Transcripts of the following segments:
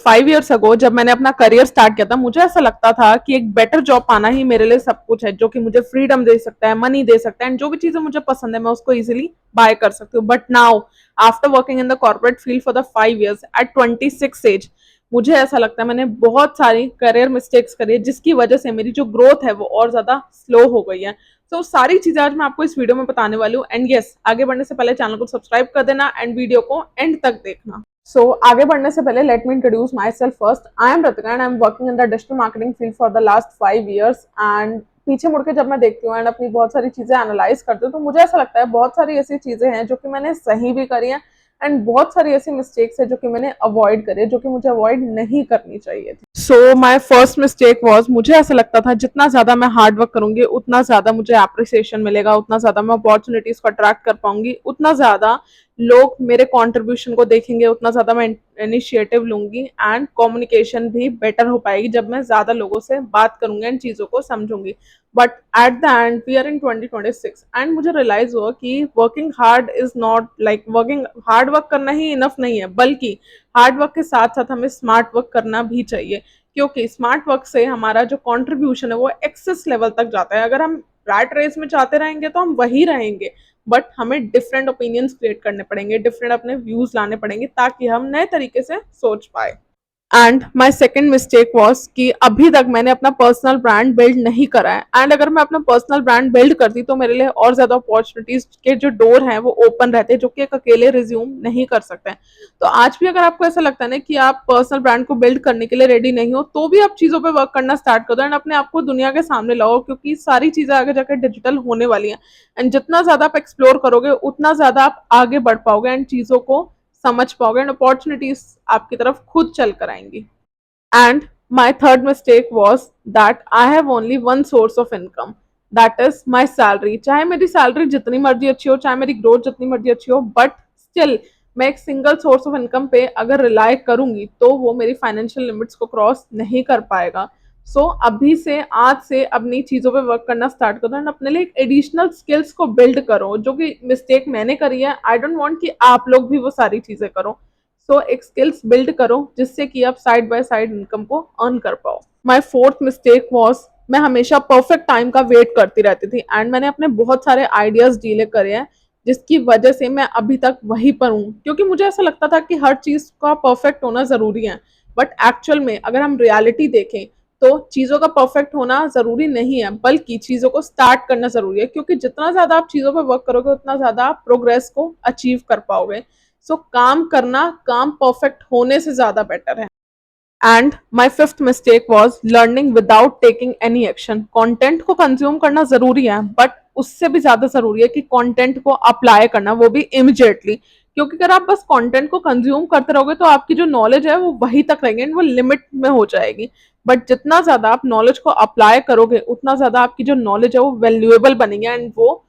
5 years ago जब मैंने अपना करियर स्टार्ट किया था, मुझे ऐसा लगता था कि एक बेटर जॉब पाना ही मेरे लिए सब कुछ है, जो कि मुझे फ्रीडम दे सकता है, मनी दे सकता है, एंड जो भी चीजें मुझे पसंद है मैं उसको इजीली बाय कर सकती हूँ। But now after working in the corporate field for the 5 years at 26 age, मुझे ऐसा लगता है मैंने बहुत सारी करियर मिस्टेक्स करी है, जिसकी वजह से मेरी जो ग्रोथ है वो और ज्यादा स्लो हो गई है। तो सारी चीजें आज मैं आपको इस वीडियो में बताने वाली हूँ। एंड यस, आगे बढ़ने से पहले चैनल को सब्सक्राइब कर देना एंड वीडियो को एंड तक देखना। आगे बढ़ने से पहले let me introduce my self first. I am Ratika and I am working in the digital marketing field for the last 5 years. And पीछे मुड़ के जब मैं देखती हूँ एंड अपनी बहुत सारी चीजें एनालाइज करती हूँ, तो मुझे ऐसा लगता है बहुत सारी ऐसी चीजें हैं जो कि मैंने सही भी करी है, एंड बहुत सारी ऐसी मिस्टेक्स है जो कि मैंने अवॉइड करी है, जो कि मुझे अवॉइड नहीं करनी चाहिए थी। माई फर्स्ट मिस्टेक वॉज, मुझे ऐसा लगता था जितना ज्यादा मैं हार्ड वर्क करूंगी उतना ज्यादा मुझे अप्रिसिएशन मिलेगा, उतना ज्यादा मैं अपॉर्चुनिटीज को अट्रैक्ट कर पाऊंगी, उतना ज्यादा लोग मेरे कंट्रीब्यूशन को देखेंगे, उतना ज्यादा मैं इनिशिएटिव लूंगी एंड कम्युनिकेशन भी बेटर हो पाएगी जब मैं ज्यादा लोगों से बात करूंगी एंड चीजों को समझूंगी। But at the end we are in 2026 and मुझे रियलाइज हुआ कि working hard is not like working hard work करना ही इनफ नहीं है, बल्कि हार्ड वर्क के साथ साथ हमें स्मार्ट वर्क करना भी चाहिए, क्योंकि स्मार्ट वर्क से हमारा जो कंट्रीब्यूशन है वो एक्सेस लेवल तक जाता है। अगर हम रैट रेस में जाते रहेंगे तो हम वही रहेंगे, बट हमें डिफरेंट ओपिनियंस क्रिएट करने पड़ेंगे, डिफरेंट अपने व्यूज लाने पड़ेंगे ताकि हम नए तरीके से सोच पाए। And my second mistake was कि अभी तक मैंने अपना पर्सनल ब्रांड बिल्ड नहीं करा है, एंड अगर मैं अपना पर्सनल ब्रांड बिल्ड करती तो मेरे लिए और ज्यादा अपॉर्चुनिटीज के जो डोर हैं वो ओपन रहते, जो कि एक अकेले रिज्यूम नहीं कर सकते हैं। तो आज भी अगर आपको ऐसा लगता है ना कि आप पर्सनल ब्रांड को बिल्ड करने के लिए रेडी नहीं हो, तो भी आप चीजों पे वर्क करना स्टार्ट कर दो एंड अपने आप को दुनिया के सामने लाओ, क्योंकि सारी चीजें आगे जाकर डिजिटल होने वाली हैं। एंड जितना ज्यादा आप एक्सप्लोर करोगे उतना ज्यादा आप आगे बढ़ पाओगे एंड चीजों को समझ पाओगे एंड अपॉर्चुनिटीज आपकी तरफ खुद चल कर आएंगी। And my third mistake was that I have only one source of income, that is my salary. चाहे मेरी सैलरी जितनी मर्जी अच्छी हो, चाहे मेरी ग्रोथ जितनी मर्जी अच्छी हो, बट स्टिल मैं एक सिंगल सोर्स ऑफ इनकम पे अगर रिलाई करूंगी तो वो मेरी फाइनेंशियल लिमिट्स को क्रॉस नहीं कर पाएगा। अभी से आज से अपनी चीज़ों पे वर्क करना स्टार्ट करो एंड अपने लिए एक एडिशनल स्किल्स को बिल्ड करो, जो कि मिस्टेक मैंने करी है। आई डोंट वांट कि आप लोग भी वो सारी चीज़ें करो। एक स्किल्स बिल्ड करो जिससे कि आप साइड बाय साइड इनकम को अर्न कर पाओ। माई फोर्थ मिस्टेक वॉज, मैं हमेशा परफेक्ट टाइम का वेट करती रहती थी एंड मैंने अपने बहुत सारे आइडियाज डीले करे हैं, जिसकी वजह से मैं अभी तक वहीं पर हूँ, क्योंकि मुझे ऐसा लगता था कि हर चीज का परफेक्ट होना जरूरी है। बट एक्चुअल में अगर हम रियलिटी देखें तो चीजों का परफेक्ट होना जरूरी नहीं है, बल्कि चीजों को स्टार्ट करना जरूरी है, क्योंकि जितना ज्यादा आप चीजों पर वर्क करोगे उतना ज्यादा आप प्रोग्रेस को अचीव कर पाओगे। काम करना काम परफेक्ट होने से ज्यादा बेटर है। And my fifth mistake was learning without taking any action. Content को कंज्यूम करना जरूरी है, बट उससे भी ज्यादा जरूरी है कि कॉन्टेंट को अप्लाई करना, वो भी इमिजिएटली, क्योंकि अगर आप बस कंटेंट को कंज्यूम करते रहोगे तो आपकी जो नॉलेज है वो वहीं तक रहेगी एंड वो लिमिट में हो जाएगी। बट जितना ज्यादा आप नॉलेज को अप्लाई करोगे उतना ज्यादा आपकी जो नॉलेज है वो वैल्यूएबल बनेगी एंड वो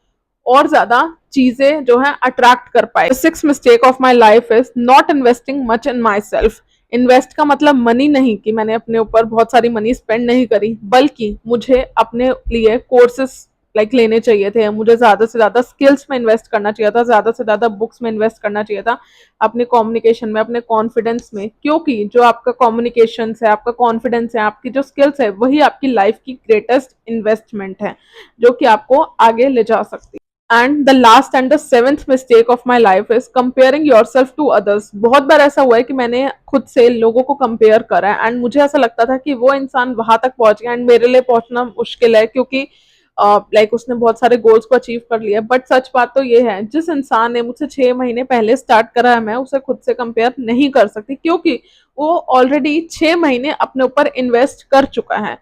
और ज्यादा चीजें जो है अट्रैक्ट कर पाए। Six mistake of my life is not investing much in my self. Invest का मतलब मनी नहीं कि मैंने अपने ऊपर बहुत सारी मनी स्पेंड नहीं करी, बल्कि मुझे अपने लिए कोर्सेस लेने चाहिए थे, मुझे ज्यादा से ज्यादा स्किल्स में इन्वेस्ट करना चाहिए था, ज्यादा से ज्यादा बुक्स में इन्वेस्ट करना चाहिए था, अपने कम्युनिकेशन में, अपने कॉन्फिडेंस में, क्योंकि जो आपका कम्युनिकेशन है, आपका कॉन्फिडेंस है, आपकी जो स्किल्स है, वही आपकी लाइफ की ग्रेटेस्ट इन्वेस्टमेंट है जो कि आपको आगे ले जा सकती है। And the last and the seventh mistake of my life is comparing yourself to others. बहुत बार ऐसा हुआ है कि मैंने खुद से लोगों को कंपेयर करा है एंड मुझे ऐसा लगता था कि वो इंसान वहां तक पहुंच गया एंड मेरे लिए पहुंचना मुश्किल है, क्योंकि उसने बहुत सारे गोल्स को अचीव कर लिया। बट सच बात तो ये है, जिस इंसान ने मुझसे 6 महीने पहले स्टार्ट करा है, मैं उसे खुद से कंपेयर नहीं कर सकती, क्योंकि वो ऑलरेडी 6 महीने अपने ऊपर इन्वेस्ट कर चुका है।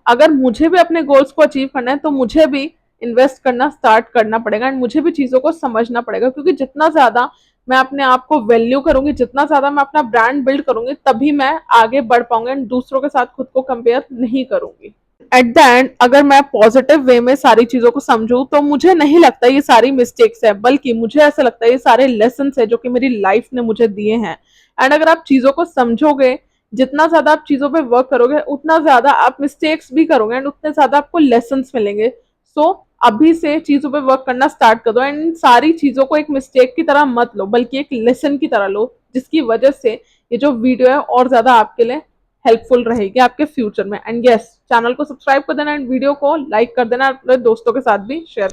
अगर मुझे भी अपने गोल्स को अचीव करना है तो मुझे भी इन्वेस्ट करना स्टार्ट करना पड़ेगा एंड मुझे भी चीजों को समझना पड़ेगा, क्योंकि जितना ज्यादा मैं अपने आप को वैल्यू करूंगी, जितना ज्यादा मैं अपना ब्रांड बिल्ड करूंगी, तभी मैं आगे बढ़ पाऊंगी एंड दूसरों के साथ खुद को कंपेयर नहीं करूंगी। एट द एंड अगर मैं पॉजिटिव वे में सारी चीजों को समझूं तो मुझे नहीं लगता ये सारी मिस्टेक्स है, बल्कि मुझे ऐसा लगता है ये सारे लेसन है जो कि मेरी लाइफ ने मुझे दिए हैं। एंड अगर आप चीजों को समझोगे, जितना ज्यादा आप चीजों पे वर्क करोगे उतना ज्यादा आप मिस्टेक्स भी करोगे एंड उतने ज्यादा आपको लेसन मिलेंगे। अभी से चीजों पे वर्क करना स्टार्ट कर दो एंड सारी चीजों को एक मिस्टेक की तरह मत लो, बल्कि एक लेसन की तरह लो, जिसकी वजह से ये जो वीडियो है और ज्यादा आपके लिए हेल्पफुल रहेगी आपके फ्यूचर में। एंड यस, चैनल को सब्सक्राइब कर देना एंड वीडियो को लाइक कर देना, अपने दोस्तों के साथ भी शेयर